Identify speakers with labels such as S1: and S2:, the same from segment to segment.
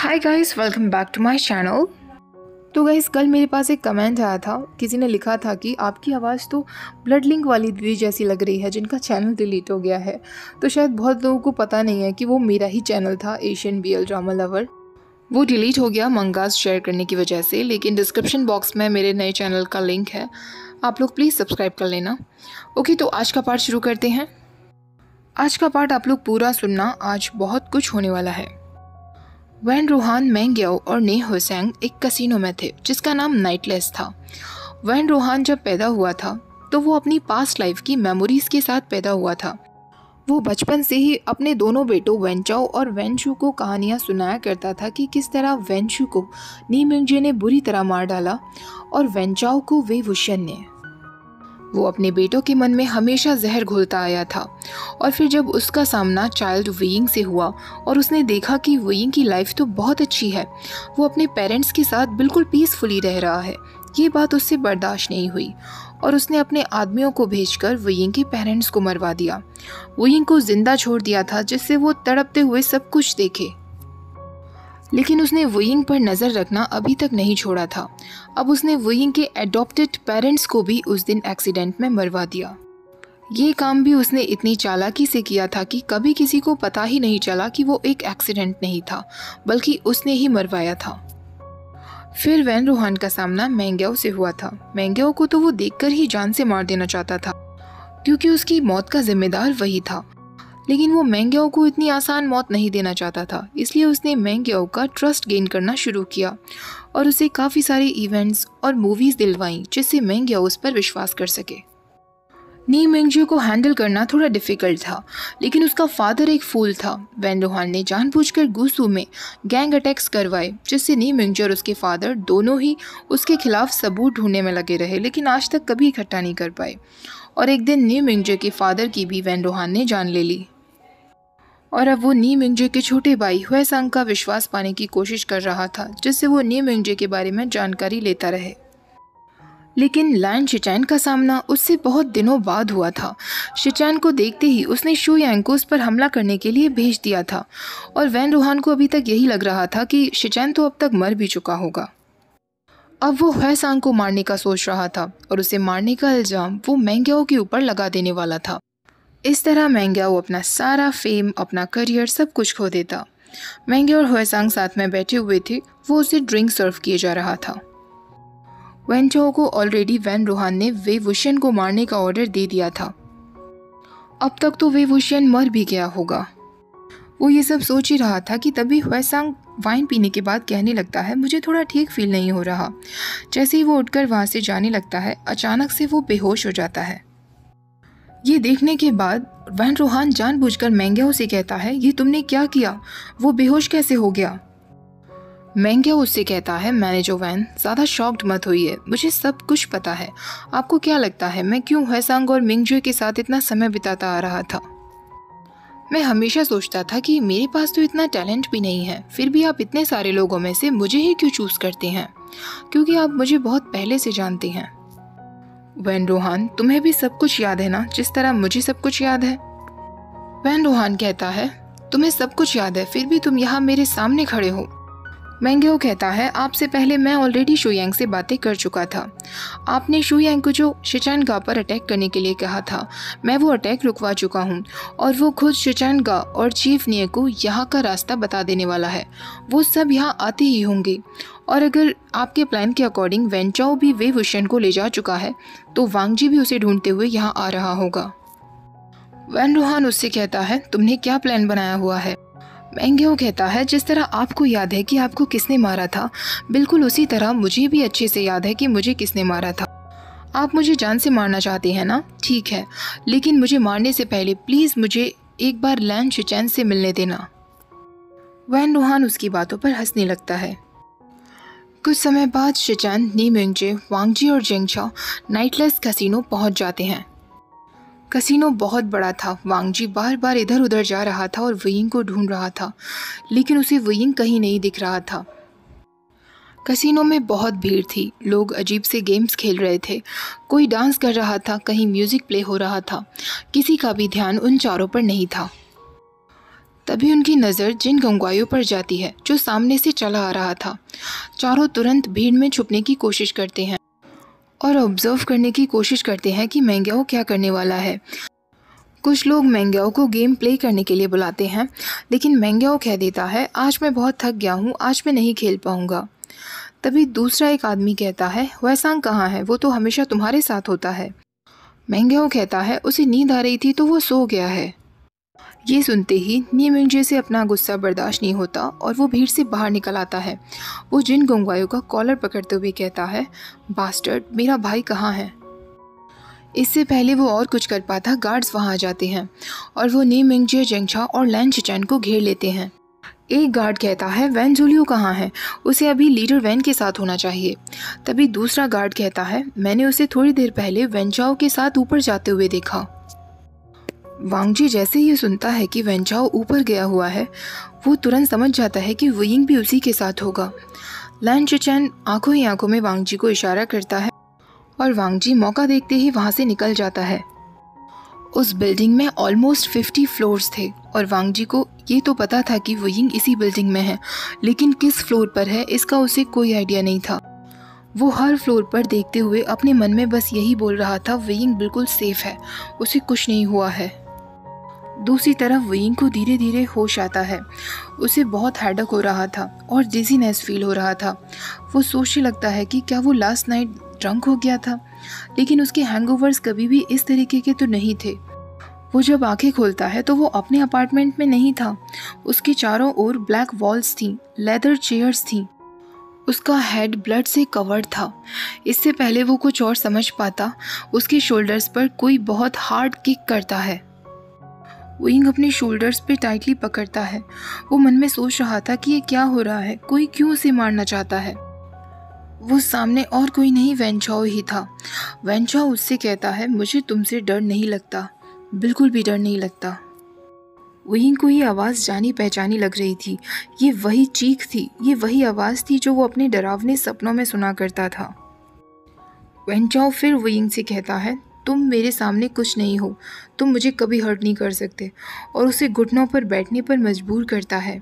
S1: Hi guys, welcome back to my channel. तो guys, कल मेरे पास एक कमेंट आया था। किसी ने लिखा था कि आपकी आवाज़ तो ब्लड लिंक वाली दीदी जैसी लग रही है जिनका चैनल डिलीट हो गया है। तो शायद बहुत लोगों को पता नहीं है कि वो मेरा ही चैनल था, एशियन बीएल ड्रामा लवर। वो डिलीट हो गया मंगास शेयर करने की वजह से, लेकिन डिस्क्रिप्शन बॉक्स में मेरे नए चैनल का लिंक है, आप लोग प्लीज़ सब्सक्राइब कर लेना। ओके, तो आज का पार्ट शुरू करते हैं। आज का पार्ट आप लोग पूरा सुनना, आज बहुत कुछ होने वाला है। वैन रोहान, मेंग याओ और ने होसेंग एक कसिनो में थे जिसका नाम नाइटलेस था। वैन रोहान जब पैदा हुआ था तो वो अपनी पास्ट लाइफ की मेमोरीज के साथ पैदा हुआ था। वो बचपन से ही अपने दोनों बेटों वेंचाओ और वेंचू को कहानियाँ सुनाया करता था कि किस तरह वेंचू को नी मिंगजे ने बुरी तरह मार डाला और वेंचाओ को वे वुशन ने। वो अपने बेटों के मन में हमेशा जहर घोलता आया था, और फिर जब उसका सामना चाइल्ड वेइंग से हुआ और उसने देखा कि वेइंग की लाइफ तो बहुत अच्छी है, वो अपने पेरेंट्स के साथ बिल्कुल पीसफुली रह रहा है, ये बात उससे बर्दाश्त नहीं हुई और उसने अपने आदमियों को भेजकर वेइंग के पेरेंट्स को मरवा दिया। वेइंग को जिंदा छोड़ दिया था जिससे वो तड़पते हुए सब कुछ देखे, लेकिन उसने वेइंग पर नज़र रखना अभी तक नहीं छोड़ा था। अब उसने वेइंग के एडॉप्टेड पेरेंट्स को भी उस दिन एक्सीडेंट में मरवा दिया। ये काम भी उसने इतनी चालाकी से किया था कि कभी किसी को पता ही नहीं चला कि वो एक एक्सीडेंट नहीं था, बल्कि उसने ही मरवाया था। फिर वैन रोहान का सामना मेंग याओ से हुआ था। मेंग याओ को तो वो देखकर ही जान से मार देना चाहता था, क्योंकि उसकी मौत का जिम्मेदार वही था। लेकिन वो मेंग याओ को इतनी आसान मौत नहीं देना चाहता था, इसलिए उसने मेंग याओ का ट्रस्ट गेन करना शुरू किया और उसे काफ़ी सारे इवेंट्स और मूवीज़ दिलवाईं जिससे मेंग याओ उस पर विश्वास कर सके। नी मिंगजे को हैंडल करना थोड़ा डिफ़िकल्ट था, लेकिन उसका फादर एक फूल था। वैन रोहान ने जानबूझकर गुसू में गैंग अटैक्स करवाए, जिससे नी मिंगजे और उसके फादर दोनों ही उसके खिलाफ सबूत ढूंढने में लगे रहे, लेकिन आज तक कभी इकट्ठा नहीं कर पाए। और एक दिन नी मिंगजे के फादर की भी वैन रोहान ने जान ले ली, और अब वो नी मिंगजे के छोटे भाई हुएसांग का विश्वास पाने की कोशिश कर रहा था, जिससे वो नी मिंगजे के बारे में जानकारी लेता रहे। लेकिन लैन शिचैन का सामना उससे बहुत दिनों बाद हुआ था। शिचैन को देखते ही उसने शू यांग को उस पर हमला करने के लिए भेज दिया था, और वैन रोहान को अभी तक यही लग रहा था कि शिचैन तो अब तक मर भी चुका होगा। अब वो हुएसांग को मारने का सोच रहा था, और उसे मारने का इल्ज़ाम वो मेंग याओ के ऊपर लगा देने वाला था। इस तरह मेंग याओ अपना सारा फेम, अपना करियर, सब कुछ खो देता। मेंग याओ और हुएसांग साथ में बैठे हुए थे, वो उसे ड्रिंक सर्व किए जा रहा था। वेंचाओ को ऑलरेडी वैन रोहान ने वे वुशन को मारने का ऑर्डर दे दिया था। अब तक तो वे वुशन मर भी गया होगा। वो ये सब सोच ही रहा था कि तभी हुएसांग वाइन पीने के बाद कहने लगता है, मुझे थोड़ा ठीक फील नहीं हो रहा। जैसे ही वो उठकर वहाँ से जाने लगता है, अचानक से वो बेहोश हो जाता है। ये देखने के बाद वैन रोहान जानबूझकर मेंग याओ से कहता है, ये तुमने क्या किया? वो बेहोश कैसे हो गया? मेंग याओ उससे कहता है, मैनेजर वैन, ज़्यादा शॉक्ड मत होइए, मुझे सब कुछ पता है। आपको क्या लगता है मैं क्यों हुएसांग और मिंगजे के साथ इतना समय बिताता आ रहा था? मैं हमेशा सोचता था कि मेरे पास तो इतना टैलेंट भी नहीं है, फिर भी आप इतने सारे लोगों में से मुझे ही क्यों चूज़ करते हैं? क्योंकि आप मुझे बहुत पहले से जानते हैं। वैन रोहान, तुम्हें भी सब कुछ याद है ना, जिस तरह मुझे सब कुछ याद है? वैन रोहान कहता है, तुम्हें सब कुछ याद है, फिर भी तुम यहाँ मेरे सामने खड़े हो। मेंग याओ कहता है, आपसे पहले मैं ऑलरेडी शू यांग से बातें कर चुका था। आपने शू यांग को जो शिचैनगा पर अटैक करने के लिए कहा था, मैं वो अटैक रुकवा चुका हूँ, और वो खुद शिचैनगा और चीफ निये को यहाँ का रास्ता बता देने वाला है। वो सब यहाँ आते ही होंगे, और अगर आपके प्लान के अकॉर्डिंग वेंचाओ भी वे वुशन को ले जा चुका है, तो वांगजी भी उसे ढूंढते हुए यहाँ आ रहा होगा। वैन रोहान उससे कहता है, तुमने क्या प्लान बनाया हुआ है? मेंग याओ कहता है, जिस तरह आपको याद है कि आपको किसने मारा था, बिल्कुल उसी तरह मुझे भी अच्छे से याद है कि मुझे किसने मारा था। आप मुझे जान से मारना चाहते हैं ना? ठीक है, लेकिन मुझे मारने से पहले प्लीज़ मुझे एक बार लैन शिचैन से मिलने देना। वैन रोहान उसकी बातों पर हंसने लगता है। कुछ समय बाद शिचैन, नी मिंगजे, वांगजी और जेंगचा नाइटलेस कैसीनो पहुंच जाते हैं। कैसीनो बहुत बड़ा था। वांगजी बार बार इधर उधर जा रहा था और वेइंग को ढूंढ रहा था, लेकिन उसे वेइंग कहीं नहीं दिख रहा था। कैसीनो में बहुत भीड़ थी, लोग अजीब से गेम्स खेल रहे थे, कोई डांस कर रहा था, कहीं म्यूजिक प्ले हो रहा था, किसी का भी ध्यान उन चारों पर नहीं था। तभी उनकी नज़र जिन गंगवाइयों पर जाती है जो सामने से चला आ रहा था। चारों तुरंत भीड़ में छुपने की कोशिश करते हैं और ऑब्जर्व करने की कोशिश करते हैं कि मेंग्याओ क्या करने वाला है। कुछ लोग मेंग्याओ को गेम प्ले करने के लिए बुलाते हैं, लेकिन मेंग्याओ कह देता है आज मैं बहुत थक गया हूँ, आज मैं नहीं खेल पाऊँगा। तभी दूसरा एक आदमी कहता है हुएसांग कहाँ है, वो तो हमेशा तुम्हारे साथ होता है। मेंग्याओ कहता है उसे नींद आ रही थी तो वो सो गया है। ये सुनते ही नी मिंगजे से अपना गुस्सा बर्दाश्त नहीं होता और वो भीड़ से बाहर निकल आता है। वो जिन गंगवाइयों का कॉलर पकड़ते हुए कहता है बास्टर्ड, मेरा भाई कहाँ है। इससे पहले वो और कुछ कर पाता, गार्ड्स वहाँ आ जाते हैं और वो नी मिंगजे, जेंगछा और लैन चिचैन को घेर लेते हैं। एक गार्ड कहता है वैन जुलियो कहाँ है, उसे अभी लीडर वैन के साथ होना चाहिए। तभी दूसरा गार्ड कहता है मैंने उसे थोड़ी देर पहले वेंचाओ के साथ ऊपर जाते हुए देखा। वांगजी जैसे ही सुनता है कि वेंचाओ ऊपर गया हुआ है, वो तुरंत समझ जाता है कि वुयिंग भी उसी के साथ होगा। लैन चिचैन आंखों ही आंखों में वांगजी को इशारा करता है और वांगजी मौका देखते ही वहाँ से निकल जाता है। उस बिल्डिंग में ऑलमोस्ट 50 फ्लोर्स थे और वांगजी को ये तो पता था कि वुयिंग इसी बिल्डिंग में है, लेकिन किस फ्लोर पर है इसका उसे कोई आइडिया नहीं था। वो हर फ्लोर पर देखते हुए अपने मन में बस यही बोल रहा था वुयिंग बिल्कुल सेफ है, उसे कुछ नहीं हुआ है। दूसरी तरफ वुयिंग को धीरे धीरे होश आता है। उसे बहुत हेडेक हो रहा था और डिजीनेस फील हो रहा था। वो सोचने लगता है कि क्या वो लास्ट नाइट ड्रंक हो गया था, लेकिन उसके हैंगओवर्स कभी भी इस तरीके के तो नहीं थे। वो जब आंखें खोलता है तो वो अपने अपार्टमेंट में नहीं था। उसके चारों ओर ब्लैक वॉल्स थीं, लेदर चेयर्स थीं। उसका हेड ब्लड से कवर्ड था। इससे पहले वो कुछ और समझ पाता, उसके शोल्डर्स पर कोई बहुत हार्ड किक करता है। वुयिंग अपने शोल्डर्स पे टाइटली पकड़ता है। वो मन में सोच रहा था कि ये क्या हो रहा है, कोई क्यों उसे मारना चाहता है। वो सामने और कोई नहीं वेंचाओ ही था। वेंचाओ उससे कहता है मुझे तुमसे डर नहीं लगता, बिल्कुल भी डर नहीं लगता। वुयिंग को ये आवाज़ जानी पहचानी लग रही थी। ये वही चीख थी, ये वही आवाज़ थी जो वो अपने डरावने सपनों में सुना करता था। वेंचाओ फिर वुयिंग से कहता है तुम मेरे सामने कुछ नहीं हो, तुम मुझे कभी हर्ट नहीं कर सकते, और उसे घुटनों पर बैठने पर मजबूर करता है।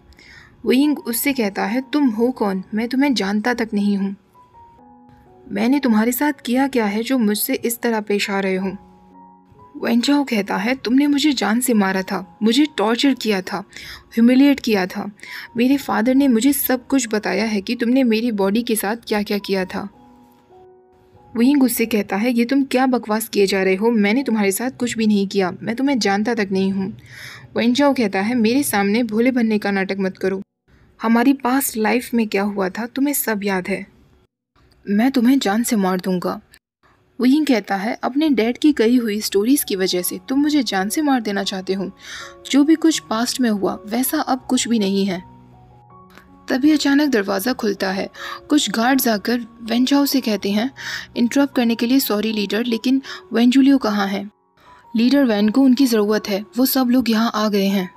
S1: वुयिंग उससे कहता है तुम हो कौन, मैं तुम्हें जानता तक नहीं हूँ। मैंने तुम्हारे साथ किया क्या है जो मुझसे इस तरह पेश आ रहे हो। वेंचाओ कहता है तुमने मुझे जान से मारा था, मुझे टॉर्चर किया था, ह्यूमिलिएट किया था। मेरे फादर ने मुझे सब कुछ बताया है कि तुमने मेरी बॉडी के साथ क्या क्या किया था। वुयिंग उससे कहता है ये तुम क्या बकवास किए जा रहे हो, मैंने तुम्हारे साथ कुछ भी नहीं किया, मैं तुम्हें जानता तक नहीं हूँ। वेंचाओ कहता है मेरे सामने भोले बनने का नाटक मत करो, हमारी पास्ट लाइफ में क्या हुआ था तुम्हें सब याद है, मैं तुम्हें जान से मार दूंगा। वुयिंग कहता है अपने डैड की कही हुई स्टोरीज की वजह से तुम मुझे जान से मार देना चाहते हो। जो भी कुछ पास्ट में हुआ वैसा अब कुछ भी नहीं है। तभी अचानक दरवाज़ा खुलता है। कुछ गार्ड्स आकर वेंचाओ से कहते हैं इंटरप्ट करने के लिए सॉरी लीडर, लेकिन वैन जुलियो कहाँ है। लीडर वैन को उनकी ज़रूरत है, वो सब लोग यहाँ आ गए हैं।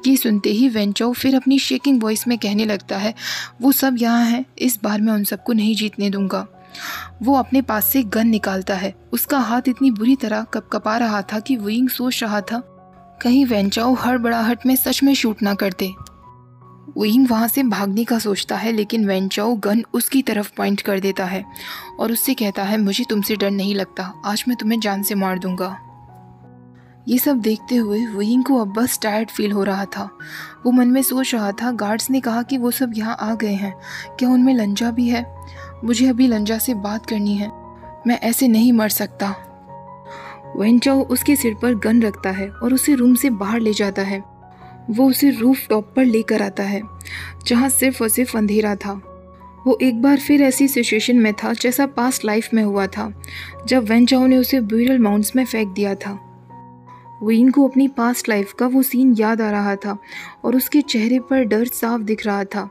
S1: ये सुनते ही वेंचाओ फिर अपनी शेकिंग वॉइस में कहने लगता है वो सब यहाँ हैं, इस बार मैं उन सबको नहीं जीतने दूंगा। वो अपने पास से गन निकालता है। उसका हाथ इतनी बुरी तरह कपकपा रहा था कि वुयिंग सोच रहा था कहीं वेंचाओ हड़बड़ाहट में सच में शूट ना कर दे। वुयिंग वहाँ से भागने का सोचता है, लेकिन वेंचाओ गन उसकी तरफ पॉइंट कर देता है और उससे कहता है मुझे तुमसे डर नहीं लगता, आज मैं तुम्हें जान से मार दूंगा। ये सब देखते हुए वुयिंग को अब बस टायर्ड फील हो रहा था। वो मन में सोच रहा था गार्ड्स ने कहा कि वो सब यहाँ आ गए हैं, क्या उनमें लंजा भी है। मुझे अभी लंजा से बात करनी है, मैं ऐसे नहीं मर सकता। वेंचाओ उसके सिर पर गन रखता है और उसे रूम से बाहर ले जाता है। वो उसे रूफ टॉप पर लेकर आता है जहाँ सिर्फ और सिर्फ अंधेरा था। वो एक बार फिर ऐसी सिचुएशन में था जैसा पास्ट लाइफ में हुआ था जब वेंचाओ ने उसे ब्यूरल माउंट्स में फेंक दिया था। वुयिंग को अपनी पास्ट लाइफ का वो सीन याद आ रहा था और उसके चेहरे पर डर साफ दिख रहा था।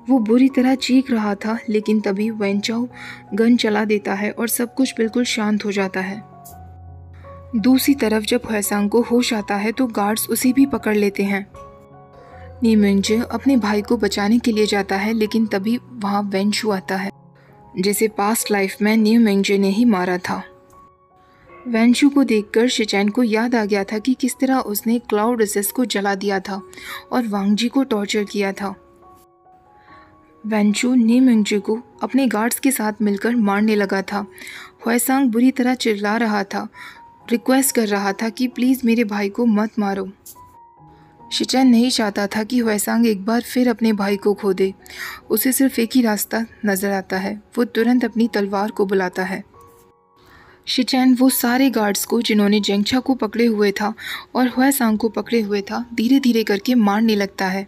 S1: वो बुरी तरह चीख रहा था, लेकिन तभी वेंचाओ गन चला देता है और सब कुछ बिल्कुल शांत हो जाता है। दूसरी तरफ जब हुएसांग को होश आता है तो गार्ड्स उसे भी पकड़ लेते हैं। नी मिंगजे अपने भाई को बचाने के लिए जाता है, लेकिन तभी वहाँ वेंचू आता है जिसे पास्ट लाइफ में नी मिंगजे ने ही मारा था। वेंचू को देखकर शिचैन को याद आ गया था कि किस तरह उसने क्लाउड रिसेस को जला दिया था और वांगजी को टॉर्चर किया था। वेंचू नीमिंगजी को अपने गार्ड्स के साथ मिलकर मारने लगा था। हुएसांग बुरी तरह चिल्ला रहा था, रिक्वेस्ट कर रहा था कि प्लीज़ मेरे भाई को मत मारो। शिचैन नहीं चाहता था कि हुएसांग एक बार फिर अपने भाई को खो दे। उसे सिर्फ एक ही रास्ता नज़र आता है, वो तुरंत अपनी तलवार को बुलाता है। शिचैन वो सारे गार्ड्स को जिन्होंने जेंगचा को पकड़े हुए था और हुएसांग को पकड़े हुए था धीरे धीरे करके मारने लगता है।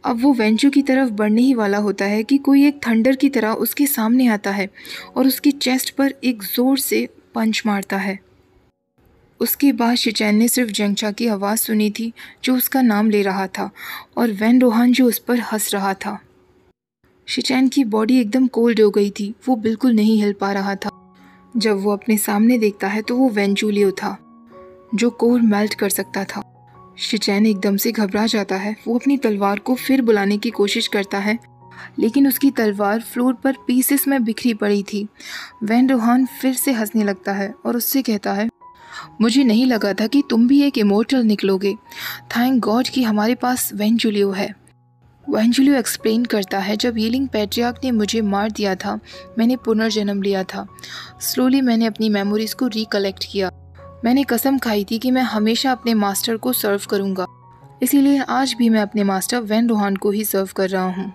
S1: अब वो वेंचू की तरफ बढ़ने ही वाला होता है कि कोई एक थंडर की तरह उसके सामने आता है और उसकी चेस्ट पर एक ज़ोर से पंच मारता है। उसके बाद शिचैन ने सिर्फ जेंगचा की आवाज़ सुनी थी जो उसका नाम ले रहा था और वैन रोहान जो उस पर हंस रहा था। शिचैन की बॉडी एकदम कोल्ड हो गई थी, वो बिल्कुल नहीं हिल पा रहा था। जब वो अपने सामने देखता है तो वो वेंचू लियो था जो कोर मेल्ट कर सकता था। शिचैन एकदम से घबरा जाता है। वो अपनी तलवार को फिर बुलाने की कोशिश करता है लेकिन उसकी तलवार फ्लोर पर पीसेस में बिखरी पड़ी थी। वैन रोहान फिर से हंसने लगता है और उससे कहता है, मुझे नहीं लगा था कि तुम भी एक इमोर्टल निकलोगे। थैंक गॉड कि हमारे पास वेंचुलियो है। वेंचुलियो एक्सप्लेन करता है, जब यीलिंग पैट्रियार्क ने मुझे मार दिया था मैंने पुनर्जन्म लिया था। स्लोली मैंने अपनी मेमोरीज को रिकलेक्ट किया। मैंने कसम खाई थी कि मैं हमेशा अपने मास्टर को सर्व करूंगा, इसीलिए आज भी मैं अपने मास्टर वैन रोहान को ही सर्व कर रहा हूँ।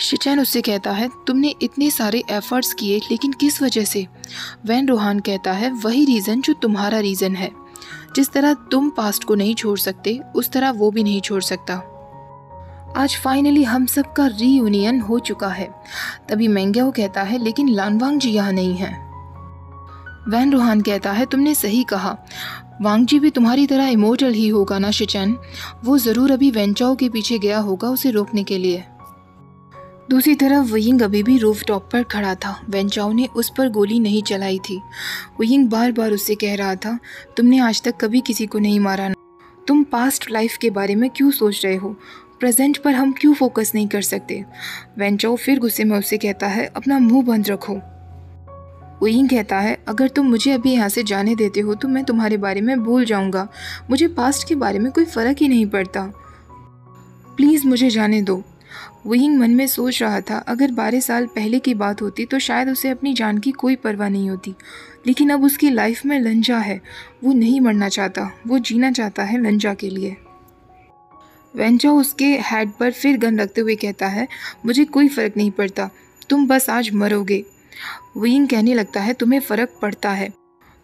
S1: शिचैन उससे कहता है, तुमने इतने सारे एफर्ट्स किए लेकिन किस वजह से? वैन रोहान कहता है, वही रीज़न जो तुम्हारा रीज़न है। जिस तरह तुम पास्ट को नहीं छोड़ सकते उस तरह वो भी नहीं छोड़ सकता। आज फाइनली हम सब का रीयूनियन हो चुका है। तभी मेंग्याओ कहता है, लेकिन लानवांग जी यहाँ नहीं है। वैन रोहान कहता है, तुमने सही कहा, वांगजी भी तुम्हारी तरह इमोर्टल ही होगा ना शिचैन। वो ज़रूर अभी वेंचाओ के पीछे गया होगा उसे रोकने के लिए। दूसरी तरफ वुयिंग अभी भी रूफ टॉप पर खड़ा था। वेंचाओ ने उस पर गोली नहीं चलाई थी। वुयिंग बार बार उससे कह रहा था, तुमने आज तक कभी किसी को नहीं मारा ना। तुम पास्ट लाइफ के बारे में क्यों सोच रहे हो? प्रेजेंट पर हम क्यों फोकस नहीं कर सकते? वेंचाओ फिर गुस्से में उससे कहता है, अपना मुंह बंद रखो। वुयिंग कहता है, अगर तुम मुझे अभी यहाँ से जाने देते हो तो मैं तुम्हारे बारे में भूल जाऊँगा। मुझे पास्ट के बारे में कोई फ़र्क ही नहीं पड़ता। प्लीज़ मुझे जाने दो। वुयिंग मन में सोच रहा था, अगर 12 साल पहले की बात होती तो शायद उसे अपनी जान की कोई परवाह नहीं होती, लेकिन अब उसकी लाइफ में लंजा है। वो नहीं मरना चाहता, वो जीना चाहता है लंजा के लिए। वेंचाओ उसके हेड पर फिर गन रखते हुए कहता है, मुझे कोई फ़र्क नहीं पड़ता, तुम बस आज मरोगे। वुयिंग कहने लगता है, तुम्हें फ़र्क पड़ता है।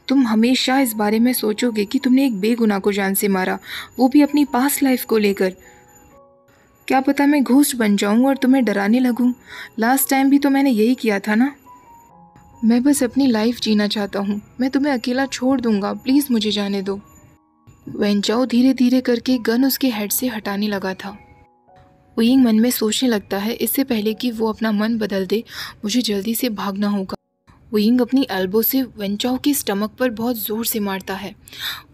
S1: तुम हमेशा इस बारे में सोचोगे कि तुमने एक बेगुनाह को जान से मारा, वो भी अपनी पास्ट लाइफ को लेकर। क्या पता मैं घोस्ट बन जाऊं और तुम्हें डराने लगूं। लास्ट टाइम भी तो मैंने यही किया था ना। मैं बस अपनी लाइफ जीना चाहता हूं। मैं तुम्हें अकेला छोड़ दूंगा, प्लीज़ मुझे जाने दो। वेंचाओ धीरे धीरे करके गन उसके हेड से हटाने लगा था। वुयिंग मन में सोचने लगता है, इससे पहले कि वो अपना मन बदल दे मुझे जल्दी से भागना होगा। वुयिंग अपनी एल्बो से वेंचाओ के स्टमक पर बहुत ज़ोर से मारता है।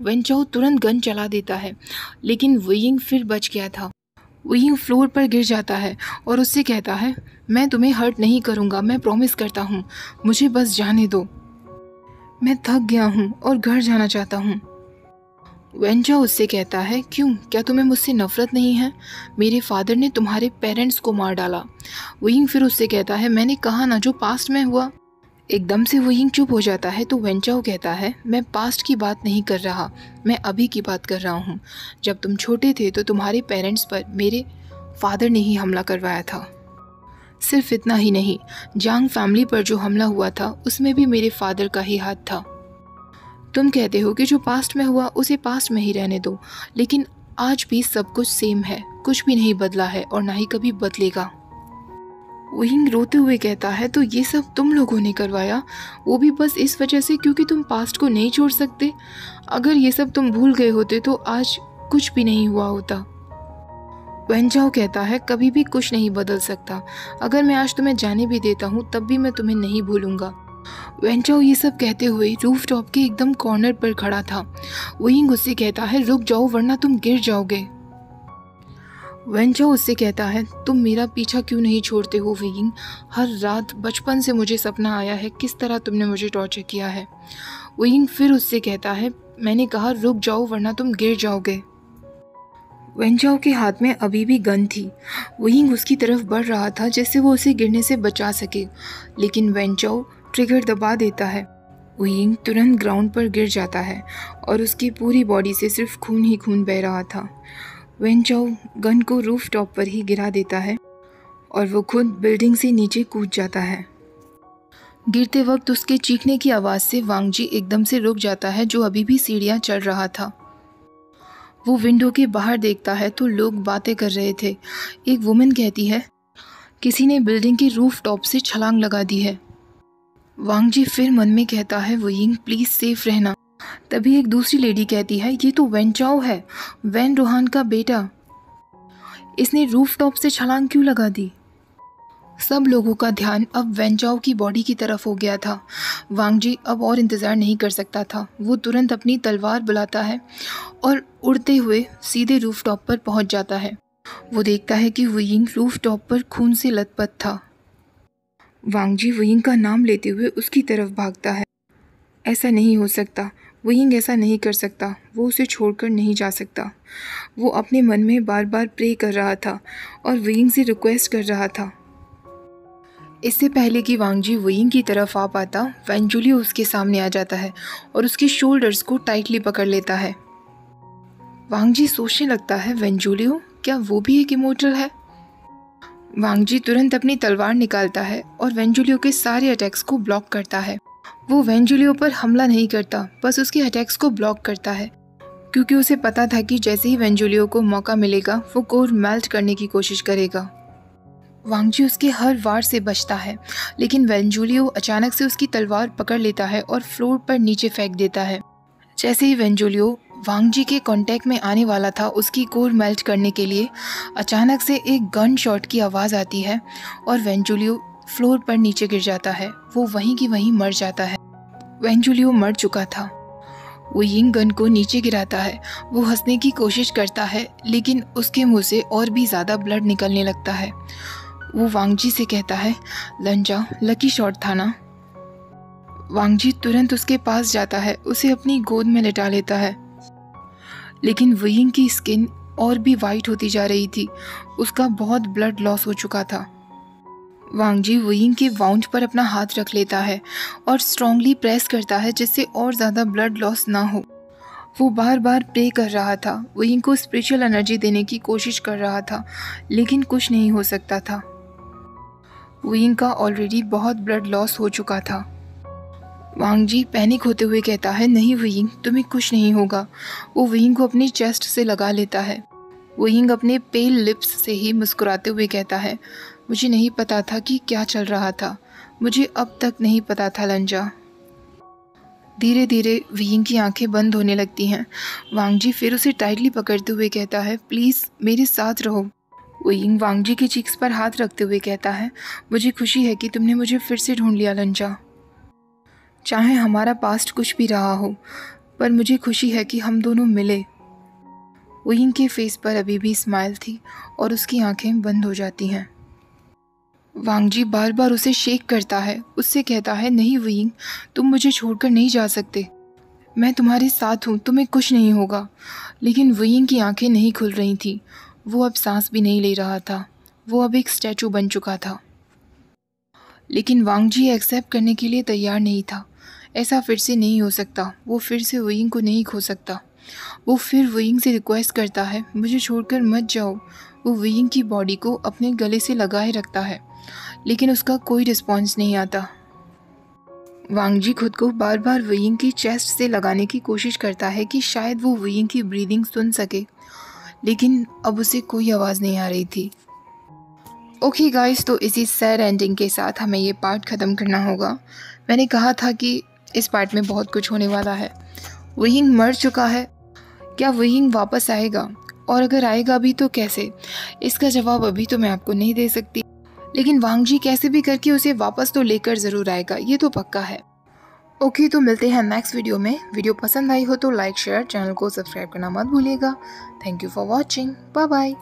S1: वेंचाओ तुरंत गन चला देता है, लेकिन वुयिंग फिर बच गया था। वुयिंग फ्लोर पर गिर जाता है और उससे कहता है, मैं तुम्हें हर्ट नहीं करूँगा, मैं प्रॉमिस करता हूँ, मुझे बस जाने दो। मैं थक गया हूँ और घर जाना चाहता हूँ। वेंचाओ उससे कहता है, क्यों, क्या तुम्हें मुझसे नफ़रत नहीं है? मेरे फादर ने तुम्हारे पेरेंट्स को मार डाला। वुयिंग फिर उससे कहता है, मैंने कहा ना, जो पास्ट में हुआ। एकदम से वुयिंग चुप हो जाता है तो वेंचाओ कहता है, मैं पास्ट की बात नहीं कर रहा, मैं अभी की बात कर रहा हूँ। जब तुम छोटे थे तो तुम्हारे पेरेंट्स पर मेरे फादर ने ही हमला करवाया था। सिर्फ इतना ही नहीं, जांग फैमिली पर जो हमला हुआ था उसमें भी मेरे फादर का ही हाथ था। तुम कहते हो कि जो पास्ट में हुआ उसे पास्ट में ही रहने दो, लेकिन आज भी सब कुछ सेम है, कुछ भी नहीं बदला है और ना ही कभी बदलेगा। वुयिंग रोते हुए कहता है, तो ये सब तुम लोगों ने करवाया, वो भी बस इस वजह से क्योंकि तुम पास्ट को नहीं छोड़ सकते? अगर ये सब तुम भूल गए होते तो आज कुछ भी नहीं हुआ होता। वेंचाओ कहता है, कभी भी कुछ नहीं बदल सकता। अगर मैं आज तुम्हें जाने भी देता हूँ तब भी मैं तुम्हें नहीं भूलूंगा। वेंचाओ ये सब कहते हुए रूफ टॉप के एकदम कॉर्नर पर खड़ा था। वुयिंग उससे कहता है, रुक जाओ वरना तुम गिर जाओगे। वेंचाओ उससे कहता है, तुम मेरा पीछा क्यों नहीं छोड़ते हो वेयिंग? हर रात बचपन से मुझे सपना आया है किस तरह तुमने मुझे टॉर्चर किया है। वेयिंग फिर उससे कहता है, मैंने कहा रुक जाओ वरना तुम गिर जाओगे। वेंचाओ के हाथ में अभी भी गन थी। वेयिंग उसकी तरफ बढ़ रहा था जैसे वो उसे गिरने से बचा सके, लेकिन वेंचाओ ट्रिगर दबा देता है। वेयिंग तुरंत ग्राउंड पर गिर जाता है और उसकी पूरी बॉडी से सिर्फ खून ही खून बह रहा था। वेंचाओ गन को रूफ टॉप पर ही गिरा देता है और वो खुद बिल्डिंग से नीचे कूद जाता है। गिरते वक्त उसके चीखने की आवाज़ से वांगजी एकदम से रुक जाता है, जो अभी भी सीढ़ियाँ चढ़ रहा था। वो विंडो के बाहर देखता है तो लोग बातें कर रहे थे। एक वुमन कहती है, किसी ने बिल्डिंग के रूफ टॉप से छलांग लगा दी है। वांगजी फिर मन में कहता है, वेयिंग प्लीज़ सेफ रहना। तभी एक दूसरी लेडी कहती है, ये तो वेंचाओ है, वैन रोहान का बेटा। इसने रूफ टॉप से छलांग क्यों लगा दी? सब लोगों का ध्यान अब वेंचाओ की बॉडी की तरफ हो गया था। वांगजी अब और इंतज़ार नहीं कर सकता था। वो तुरंत अपनी तलवार बुलाता है और उड़ते हुए सीधे रूफ टॉप पर पहुंच जाता है। वो देखता है कि वेयिंग रूफ टॉप पर खून से लथपथ था। वांगजी वेयिंग का नाम लेते हुए उसकी तरफ भागता है। ऐसा नहीं हो सकता, वेयिंग ऐसा नहीं कर सकता, वो उसे छोड़कर नहीं जा सकता। वो अपने मन में बार बार प्रे कर रहा था और वेयिंग से रिक्वेस्ट कर रहा था। इससे पहले कि वांगजी वेयिंग की तरफ आ पाता, वेंजुलियो उसके सामने आ जाता है और उसके शोल्डर्स को टाइटली पकड़ लेता है। वांगजी सोचने लगता है, वेंजुलियो क्या वो भी एक इमोर्टल है? वांगजी तुरंत अपनी तलवार निकालता है और वेंजुलियो के सारे अटैक्स को ब्लॉक करता है। वो वेंजुलियो पर हमला नहीं करता, बस उसके अटैक्स को ब्लॉक करता है, क्योंकि उसे पता था कि जैसे ही वेंजुलियो को मौका मिलेगा वो कोर मेल्ट करने की कोशिश करेगा। वांगजी उसके हर वार से बचता है, लेकिन वेंजुलियो अचानक से उसकी तलवार पकड़ लेता है और फ्लोर पर नीचे फेंक देता है। जैसे ही वेंजुलियो वांगजी के कांटेक्ट में आने वाला था उसकी कोर मेल्ट करने के लिए, अचानक से एक गन शॉट की आवाज़ आती है और वेंजुलियो फ्लोर पर नीचे गिर जाता है। वो वहीं की वहीं मर जाता है। वेंजुलियो मर चुका था। वेयिंग गन को नीचे गिराता है। वो हंसने की कोशिश करता है, लेकिन उसके मुंह से और भी ज़्यादा ब्लड निकलने लगता है। वो वांगजी से कहता है, लंजा लकी शॉट था ना? वांगजी तुरंत उसके पास जाता है, उसे अपनी गोद में लिटा लेता है, लेकिन वेयिंग की स्किन और भी वाइट होती जा रही थी। उसका बहुत ब्लड लॉस हो चुका था। वांगजी वेयिंग के वाउंड पर अपना हाथ रख लेता है और स्ट्रांगली प्रेस करता है जिससे और ज़्यादा ब्लड लॉस ना हो। वो बार बार प्रे कर रहा था, वेयिंग को स्पिरिचुअल एनर्जी देने की कोशिश कर रहा था, लेकिन कुछ नहीं हो सकता था। वेयिंग का ऑलरेडी बहुत ब्लड लॉस हो चुका था। वांगजी पैनिक होते हुए कहता है, नहीं वेयिंग तुम्हें कुछ नहीं होगा। वो वेयिंग को अपनी चेस्ट से लगा लेता है। वेयिंग अपने पेल लिप्स से ही मुस्कुराते हुए कहता है, मुझे नहीं पता था कि क्या चल रहा था, मुझे अब तक नहीं पता था लंजा। धीरे धीरे वेयिंग की आंखें बंद होने लगती हैं। वांगजी फिर उसे टाइटली पकड़ते हुए कहता है, प्लीज़ मेरे साथ रहो। वेयिंग वांगजी के चीक्स पर हाथ रखते हुए कहता है, मुझे खुशी है कि तुमने मुझे फिर से ढूंढ लिया लंजा। चाहे हमारा पास्ट कुछ भी रहा हो, पर मुझे खुशी है कि हम दोनों मिले। वेयिंग के फेस पर अभी भी स्माइल थी और उसकी आंखें बंद हो जाती हैं। वांगजी बार बार उसे शेक करता है, उससे कहता है, नहीं वेयिंग तुम मुझे छोड़कर नहीं जा सकते, मैं तुम्हारे साथ हूँ, तुम्हें कुछ नहीं होगा। लेकिन वेयिंग की आंखें नहीं खुल रही थीं। वो अब सांस भी नहीं ले रहा था। वो अब एक स्टैचू बन चुका था। लेकिन वांगजी एक्सेप्ट करने के लिए तैयार नहीं था। ऐसा फिर से नहीं हो सकता। वो फिर से वेयिंग को नहीं खो सकता। वो फिर वेयिंग से रिक्वेस्ट करता है, मुझे छोड़कर मत जाओ। वो वेयिंग की बॉडी को अपने गले से लगाए रखता है, लेकिन उसका कोई रिस्पॉन्स नहीं आता। वांगजी खुद को बार बार वेयिंग की चेस्ट से लगाने की कोशिश करता है कि शायद वो वेयिंग की ब्रीदिंग सुन सके, लेकिन अब उसे कोई आवाज़ नहीं आ रही थी। ओके गाइस, तो इसी सैड एंडिंग के साथ हमें ये पार्ट ख़त्म करना होगा। मैंने कहा था कि इस पार्ट में बहुत कुछ होने वाला है। वेयिंग मर चुका है, क्या वेयिंग वापस आएगा? और अगर आएगा भी तो कैसे? इसका जवाब अभी तो मैं आपको नहीं दे सकती, लेकिन वांगजी कैसे भी करके उसे वापस तो लेकर ज़रूर आएगा, ये तो पक्का है। ओके, तो मिलते हैं नेक्स्ट वीडियो में। वीडियो पसंद आई हो तो लाइक शेयर, चैनल को सब्सक्राइब करना मत भूलिएगा। Thank you for watching. Bye bye.